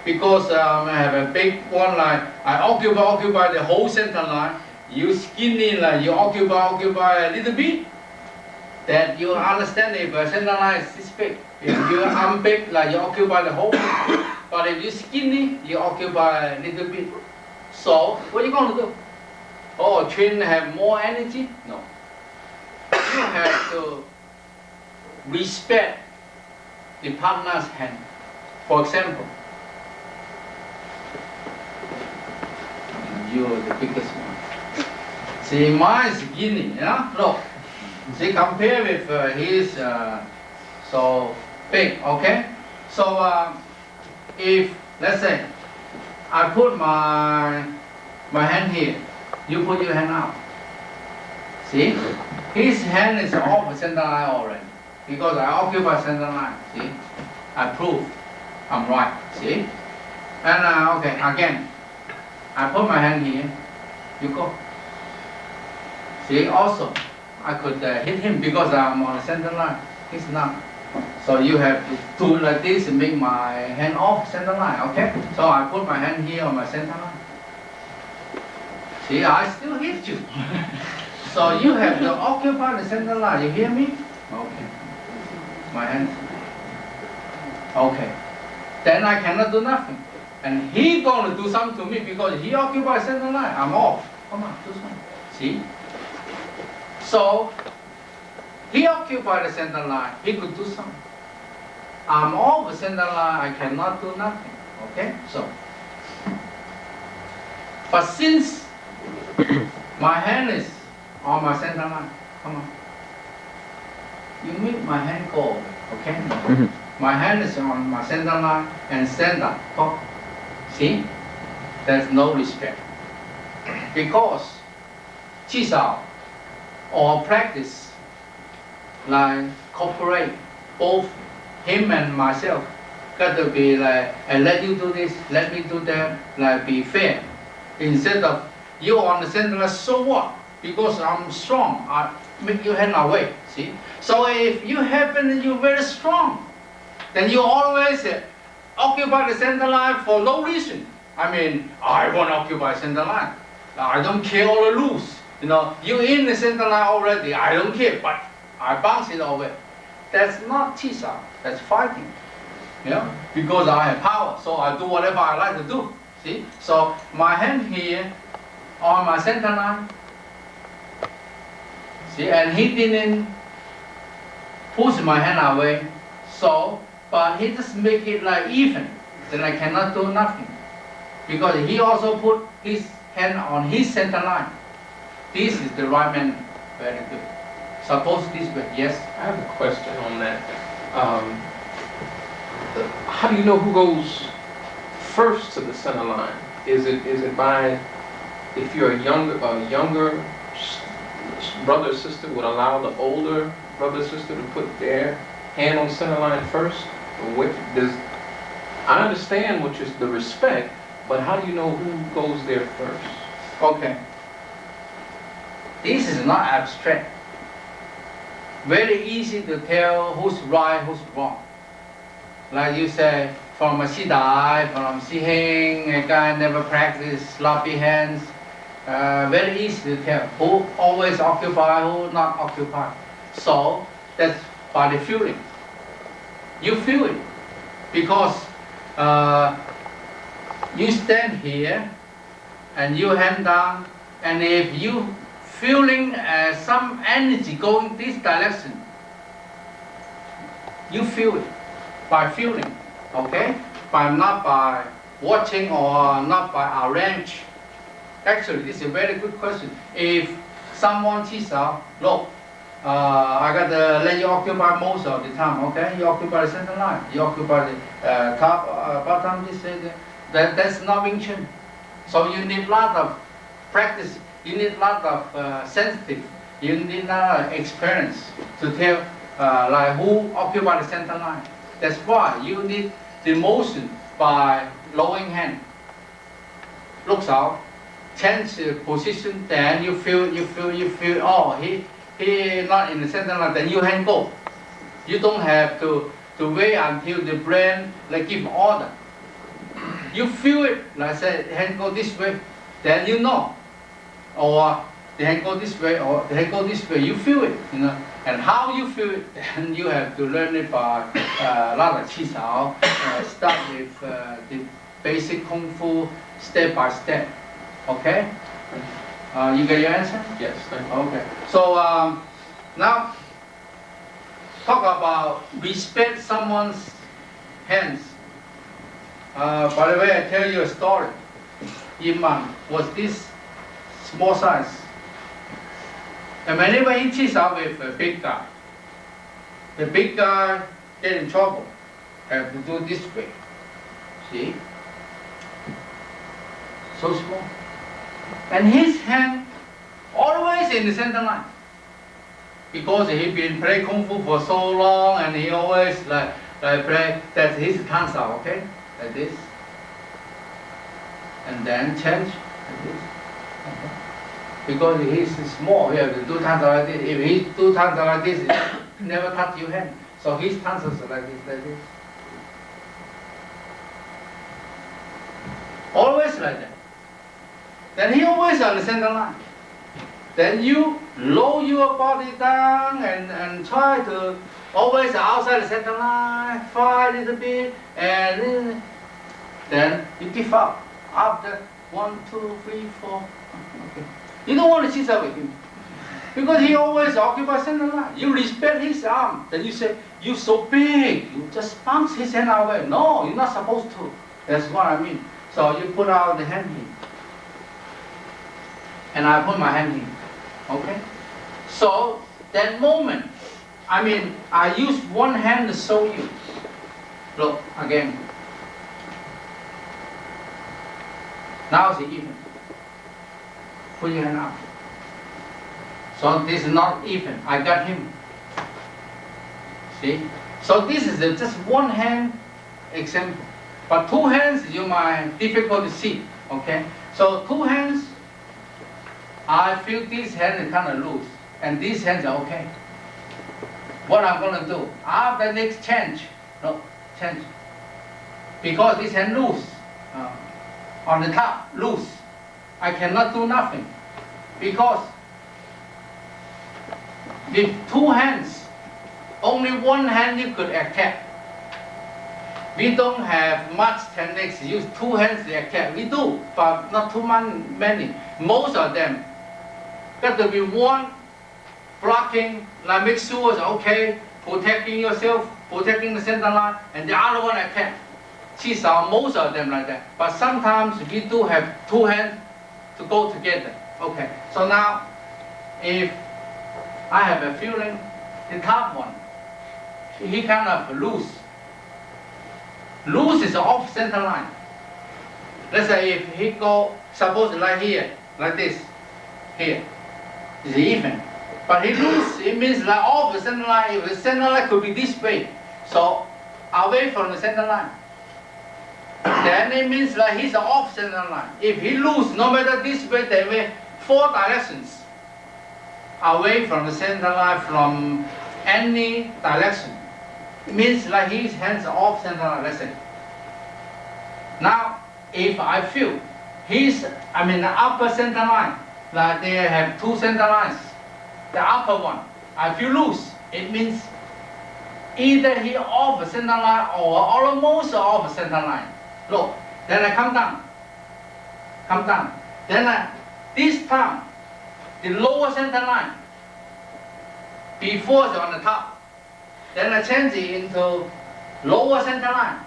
Speaker 2: Because I have a big one line, I occupy the whole center line. You skinny line, you occupy a little bit. That you understand if a center line is this big. If you arm big, like you occupy the whole. But if you skinny, you occupy a little bit. So what are you going to do? Oh, twin have more energy? No. You have to respect the partner's hand. For example, you're the biggest one. See, mine is skinny, yeah? Look. See, compare with his so big, okay? So if, let's say, I put my hand here, you put your hand out. See? His hand is off the center line already. Because I occupy center line, see? I prove I'm right, see? And okay, again, I put my hand here, you go. See, also, I could hit him because I'm on the center line. He's not. So you have to do like this and make my hand off center line, okay? So I put my hand here on my center line. See, I still hit you. So you have to occupy the center line. You hear me? Okay. My hand. Okay. Then I cannot do nothing. And he gonna do something to me because he occupies center line. I'm off. Come on, do something. See? So he occupied the center line. He could do something. I'm off the center line. I cannot do nothing. Okay? So, but since my hand is on my center line, come on. You make my hand go away, okay? My hand is on my center line and stand up. Go. See? There's no respect. Because Chi Sau or practice like cooperate, both him and myself got to be like, and let you do this, let me do that, like be fair. Instead of you on the center line, so what? Because I'm strong, I make your hand away. See? So if you happen and you're very strong, then you always occupy the center line for no reason. I mean, I want to occupy center line. I don't care all the rules. You know, you're in the center line already, I don't care, but I bounce it away. That's not Chi Sau, that's fighting. You know, because I have power, so I do whatever I like to do. See? So my hand here on my center line. See, and he didn't push my hand away. So, but he just make it like even. Then I cannot do nothing. Because he also put his hand on his center line. This is the right manner. Very good. Suppose this way. Yes?
Speaker 4: I have a question on that. How do you know who goes first to the center line? Is it by, if you're a younger brother or sister would allow the older brother or sister to put their hand on center line first? Or I understand which is the respect, but how do you know who goes there first?
Speaker 2: Okay. This is not abstract. Very easy to tell who's right, who's wrong. Like you say, from a Sidai, from Si Heng, a guy never practiced sloppy hands. Very easy to tell who always occupy, who not occupy. So that's by the feeling. You feel it because you stand here and you hand down, and if you feeling some energy going this direction, you feel it by feeling, okay? Not by watching or not by arrange. Actually, this is a very good question. If someone Chi Sau, look, I got to let you occupy most of the time, okay? You occupy the center line, you occupy the top, bottom, that's not Ving Tsun. So you need a lot of practice, you need a lot of sensitive, you need a lot of experience to tell like who occupy the center line. That's why you need the motion by lowering hand. Looks out, change the position, then you feel, oh, he not in the center line, then you hand go. You don't have to wait until the brain like give order. You feel it, like say, the hand go this way, then you know. Or the hand go this way, or the hand go this way, you feel it, you know. And how you feel it, then you have to learn it by a lot of Chi Sau, start with the basic Kung Fu step by step. Okay? You get your answer?
Speaker 4: Yes, thank you.
Speaker 2: Okay. So now, talk about respect someone's hands. By the way, I tell you a story. Imam was this small size. And whenever he Chi Sau with a big guy, the big guy get in trouble, have to do this way. See? So small. And his hand always in the center line. Because he been playing Kung Fu for so long and he always like play, that's his Chi Sau, okay? Like this. And then change like this. Okay. Because he's small, he have to do Chi Sau like this. If he do Chi Sau like this, he never touch your hand. So his Chi Sau is like this. Always like that. Then he always on the center line. Then you lower your body down and try to always outside the center line, fight a little bit, and then you give up. After 1, 2, 3, 4. Okay. You don't want to Chi Sau with him. Because he always occupies center line. You respect his arm. Then you say, you're so big, you just bounce his hand away. No, you're not supposed to. That's what I mean. So you put out the hand here. And I put my hand here. Okay? So that moment, I use one hand to show you. Look, again. Now it's even. Put your hand up. So this is not even. I got him. See? So this is just one hand example. But two hands, you might difficult to see. Okay? So two hands, I feel this hand is kind of loose. And these hands are okay. What I'm going to do, after next change. Because this hand loose. On the top, loose. I cannot do nothing. Because with two hands, only one hand you could attack. We don't have much techniques use two hands to attack. We do, but not too many. Most of them got to be one blocking, like make sure it's okay, protecting yourself, protecting the center line, and the other one attack. Chi Sau, most of them like that. But sometimes we do have two hands to go together. Okay, so now, if I have a feeling, the top one, he kind of loose. Loose is off center line. Let's say if he go, suppose like here, like this, here, it's even. But he loose, it means like off the center line. If the center line could be this way, so away from the center line. Then it means like he's off center line. If he loose, no matter this way, that way, 4 directions away from the center line from any direction. It means like his hands are off center line, let's say. Now, if I feel the upper center line, like they have 2 center lines, the upper one, I feel loose. It means either he off the center line or almost off the center line. Look, then I come down. Then this time, the lower center line, before it's on the top, then I change it into lower center line,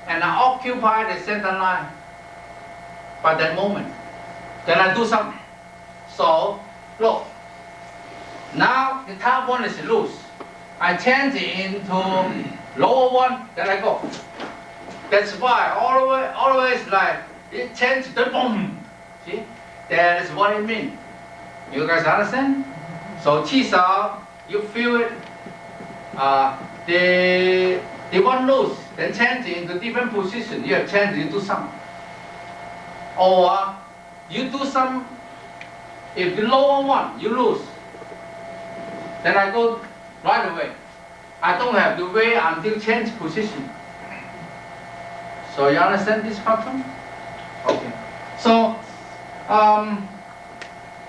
Speaker 2: and I occupy the center line by that moment. Then I do something. So, look, now the top one is loose. I change it into lower one, then I go. That's why always like it change the boom. See, that is what it means. You guys understand? So Chi Sau, you feel it. the one loose, then change it into different position. You have changed into some. Or you do some, if the lower one, you lose. Then I go right away. I don't have to wait until change position. So you understand this pattern? Okay. So,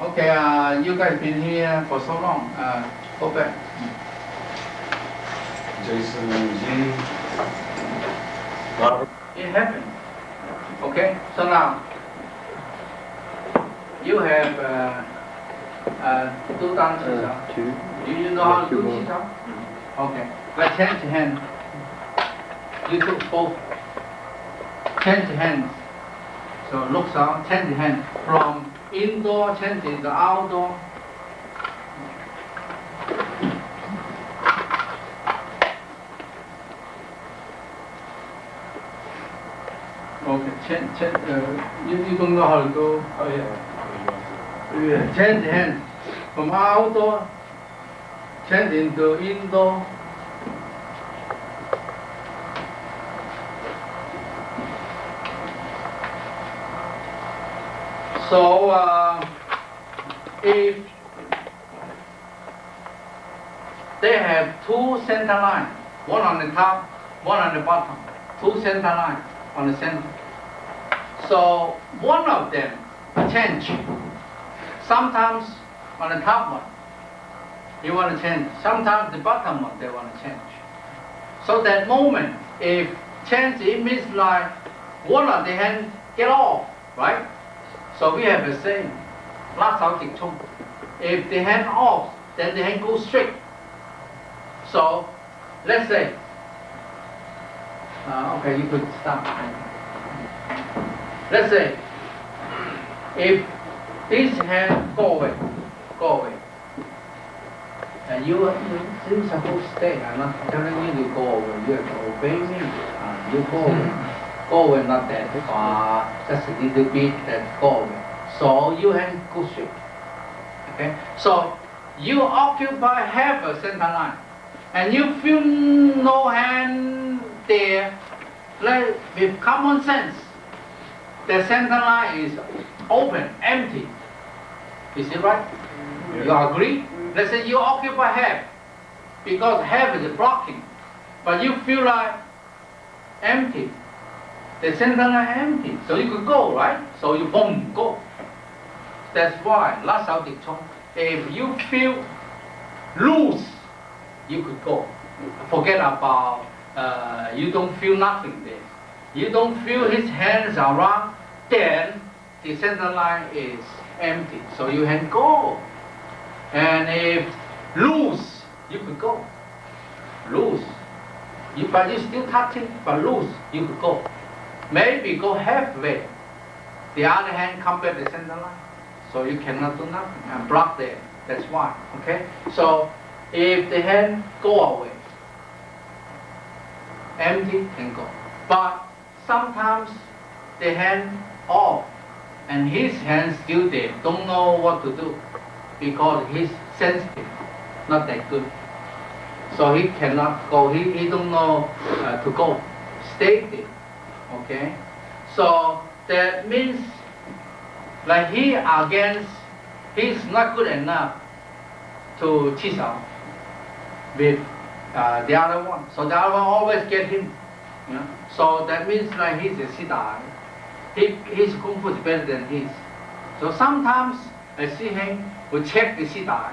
Speaker 2: okay, you guys been here for so long. Go back.
Speaker 1: Jason G. Robert.
Speaker 2: It happened. Okay. So now you have two done Chi Sau. Do you know how to do Chi Sau? Okay. Let's change hand. You took both. Change hands. So look out, change the hand from indoor, change it to outdoor. Okay, change, you don't know how to go. Oh yeah. Change the hand from outdoor, change into indoor. So, if they have two center lines, one on the top, one on the bottom, two center lines on the center. So, one of them change. Sometimes on the top one, you want to change. Sometimes the bottom one, they want to change. So that moment, if change, it means like one of the hands get off, right? So we have the same. Last out the chung. If the hand off, then the hand goes straight. So let's say, okay, you could stop. Let's say, if this hand go away, and you're supposed to stay. I'm not telling you to go away. You have to obey me. You go away. Go away, not that far, just a little bit, then go away. So you hand go straight. Okay? So you occupy half a center line, and you feel no hand there. Like with common sense, the center line is open, empty. Is it right? You agree? Let's say you occupy half, because half is blocking, but you feel like empty. The center line empty, so you could go, right? So you boom, go. That's why last out the chung. If you feel loose, you could go. Forget about you don't feel nothing there. You don't feel his hands around, then the center line is empty. So you can go. And if loose, you could go. Loose. But you still touching, but loose, you could go. Maybe go halfway. The other hand come back the center line. So you cannot do nothing and block there. That's why. Okay? So if the hand go away, empty can go. But sometimes the hand off and his hand still there, don't know what to do because he's sensitive, not that good. So he cannot go, he don't know to go. Stay there. Okay? So that means like he against, he's not good enough to Chi Sau with the other one. So the other one always get him. You know? So that means like he's a Siddha. His Kung Fu is better than his. So sometimes I see him will check the Siddha.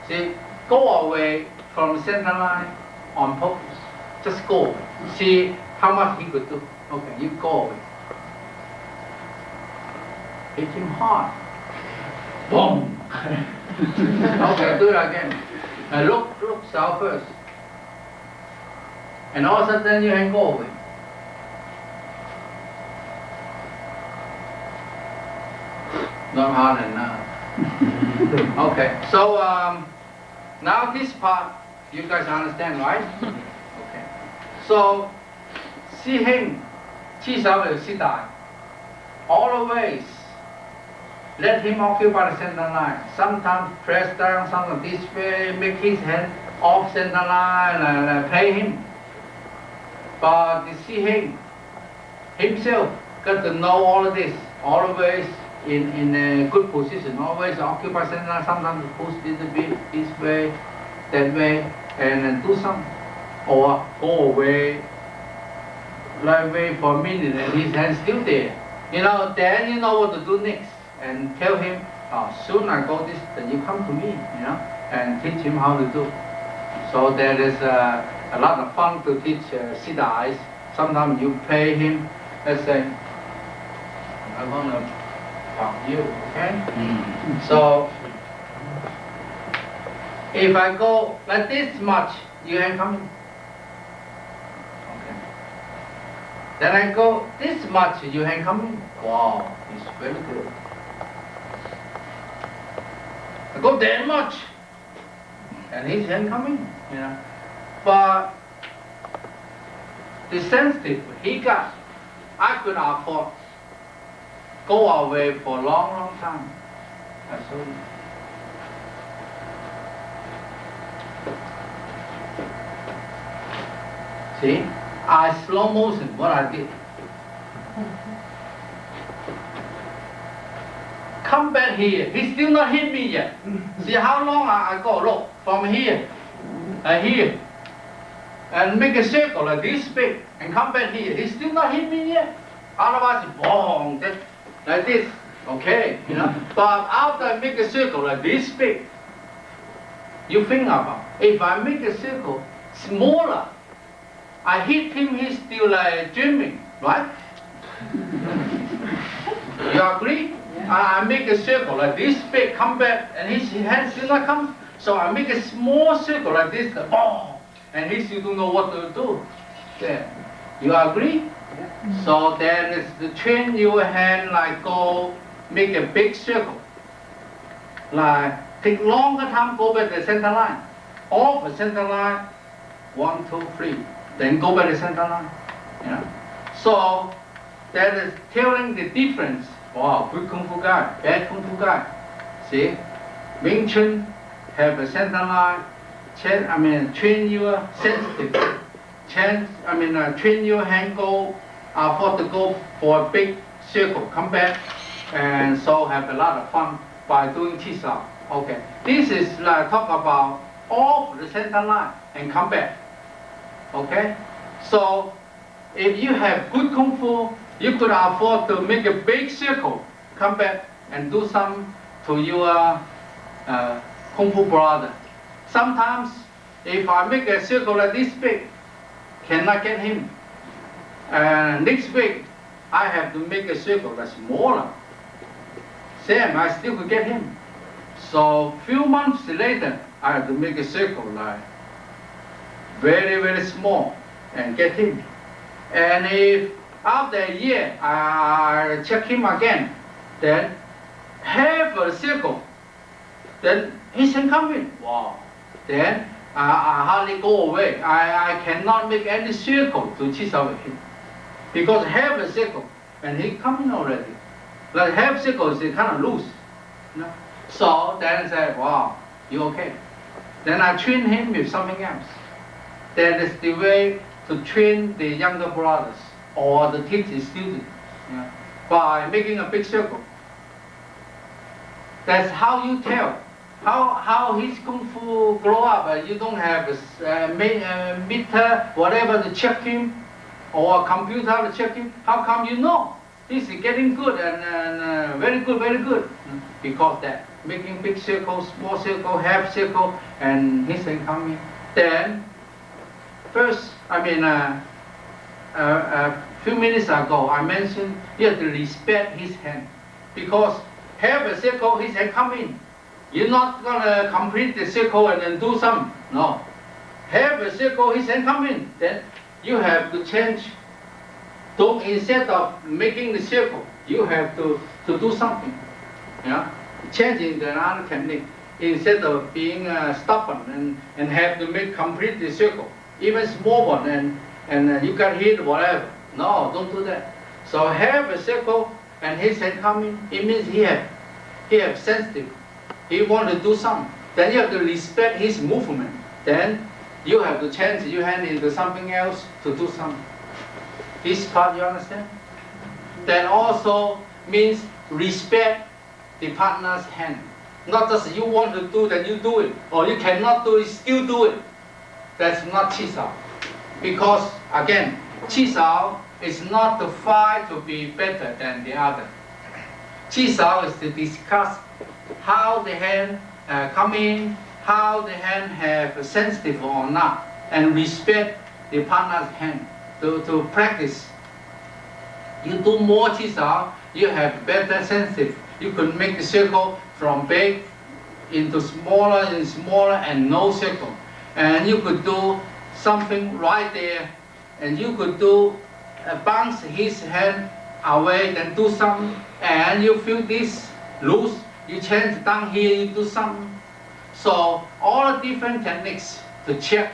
Speaker 2: See, go away from the center line on purpose. Just go away. See how much he could do. Okay, you go away. Hit him hard. Boom! Okay, do it again. Look south first. And all of a sudden you can go away. Not hard enough. Okay, so now this part you guys understand, right? Okay. So see him, Chi Sau will sit down. Always let him occupy the center line. Sometimes press down, sometimes this way, make his hand off center line and play him. But you see him himself got to know all of this, always in a good position, always occupy center line, sometimes push little bit this way, that way, and do some, or go away, like wait for a minute and his hand still there. You know, then you know what to do next, and tell him, oh, soon I go this, then you come to me, you know, and teach him how to do. So there is a lot of fun to teach Siddhais. Sometimes you pay him, let's say, I'm gonna talk you, okay? So if I go like this much, you ain't coming. Okay. Then I go this much, you ain't coming. Wow, it's very good. I go that much, and he's ain't coming, you know. But the sensitive he got, I could afford go away for a long, long time. I saw it. See, I slow motion what I did. Come back here. He still not hit me yet. See how long I go? Look, from here, here, and make a circle like this big, and come back here. He still not hit me yet. Otherwise, boom, like this. Okay, you know. But after I make a circle like this big, you think about if I make a circle smaller, I hit him. He's still like dreaming, right? You agree? I make a circle like this big, come back, and his hand still not come. So I make a small circle like this, and he still don't know what to do. There. You agree? Yeah. So then it's the train your hand like go make a big circle. Like take longer time, go back to the center line. Off the center line, 1, 2, 3. Then go back to the center line. You know? So that is telling the difference. Wow, good Kung Fu guy, bad Kung Fu guy. See? Ving Tsun have a center line, train your sensitive. Train your hand go, afford to go for a big circle, come back, and so have a lot of fun by doing Chi Sau. Okay, this is like talk about off the center line and come back. Okay, so if you have good Kung Fu, you could afford to make a big circle, come back and do some to your Kung Fu brother. Sometimes, if I make a circle like this big, cannot get him. Next week, I have to make a circle that's smaller. Same, I still could get him. So, few months later, I have to make a circle like very, very small and get him. And if after a year, I check him again, then half a circle, then he can come in. Wow. Then I hardly go away. I cannot make any circle to Chi Sau with him. Because half a circle, and he coming already. Like half circle is kind of loose. You know? So then I say, wow, you okay? Then I train him with something else. That is the way to train the younger brothers or the teacher students, you know, by making a big circle. That's how you tell how his Kung Fu grow up. You don't have a meter, whatever to check him, or a computer to check him. How come you know? He's getting good and very good, very good. Because that, making big circle, small circle, half circle, and his incoming. Then, first, a few minutes ago, I mentioned you have to respect his hand. Because half a circle, his hand come in. You're not going to complete the circle and then do some. No. Half a circle, his hand come in. Then you have to change. Don't, instead of making the circle, you have to do something. Yeah? Changing the other technique. Instead of being stubborn and have to complete the circle. Even small one and you can hit whatever. No, don't do that. So have a circle and his hand coming, it means he have sensitive. He want to do something. Then you have to respect his movement. then you have to change your hand into something else to do something. This part you understand? That also means respect the partner's hand. Not just you want to do, then you do it, or you cannot do it, still do it. That's not Chi Sau. Because again, Chi Sau is not to fight to be better than the other. Chi Sau is to discuss how the hand come in, how the hand have sensitive or not, and respect the partner's hand to practice. You do more Chi Sau, you have better sensitive. You could make the circle from big into smaller and smaller and no circle. And you could do something right there, and you could do bounce his hand away, then do something, and you feel this loose, you change down here, you do something. So all the different techniques to check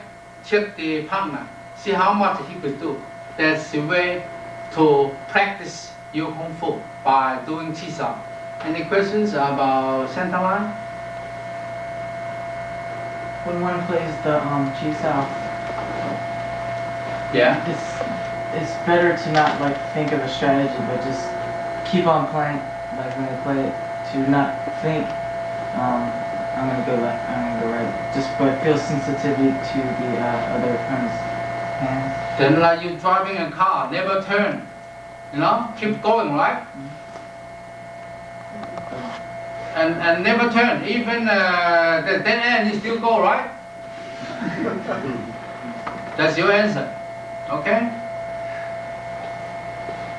Speaker 2: the partner, see how much he could do. That's the way to practice your Kung Fu by doing Chi Sau. Any questions about center line?
Speaker 3: When one plays the Chi Sau,
Speaker 2: Yeah.
Speaker 3: it's better to not like think of a strategy, but just keep on playing. Like when they play it, to not think, I'm gonna go left, I'm gonna go right. Just but feel sensitivity to the other opponent's hands.
Speaker 2: Then like you driving a car, never turn. You know, keep going, right? And never turn. Even the dead end, you still go, right? That's your answer. Okay?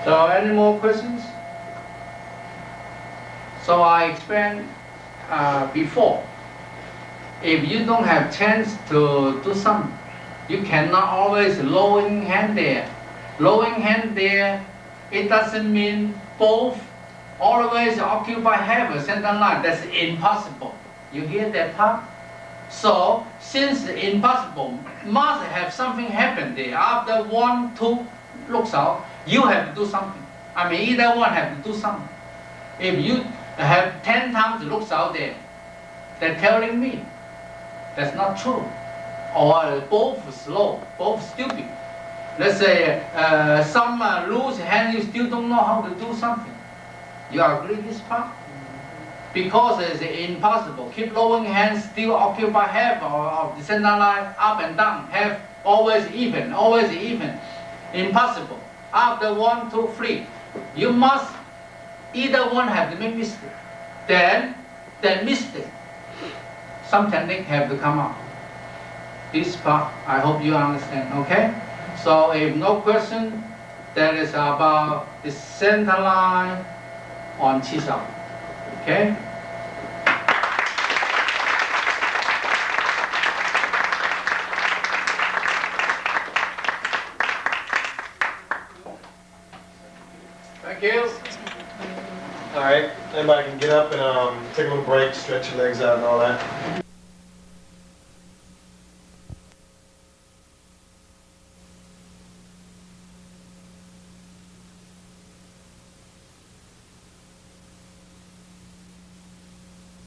Speaker 2: So any more questions? So I explained before, if you don't have chance to do something, you cannot always lowering hand there. Lowering hand there, it doesn't mean both always occupy half a center line. That's impossible. You hear that part? So since impossible, must have something happen there. After 1, 2 looks out, you have to do something. I mean, either one have to do something. If you have 10 times looks out there, they're telling me that's not true. Or both slow, both stupid. Let's say some loose hand, you still don't know how to do something. You agree this part? Because it's impossible. Keep lowering hands, still occupy half of the center line, up and down, half, always even, always even. Impossible. After 1, 2, 3, you must, either one have to make mistake. Then, that mistake, some technique have to come out. This part, I hope you understand, okay? So if no question, that is about the center line on Chi Sau, okay? Thank you.
Speaker 1: All right, everybody can get up and take a little break, stretch your legs out and all that.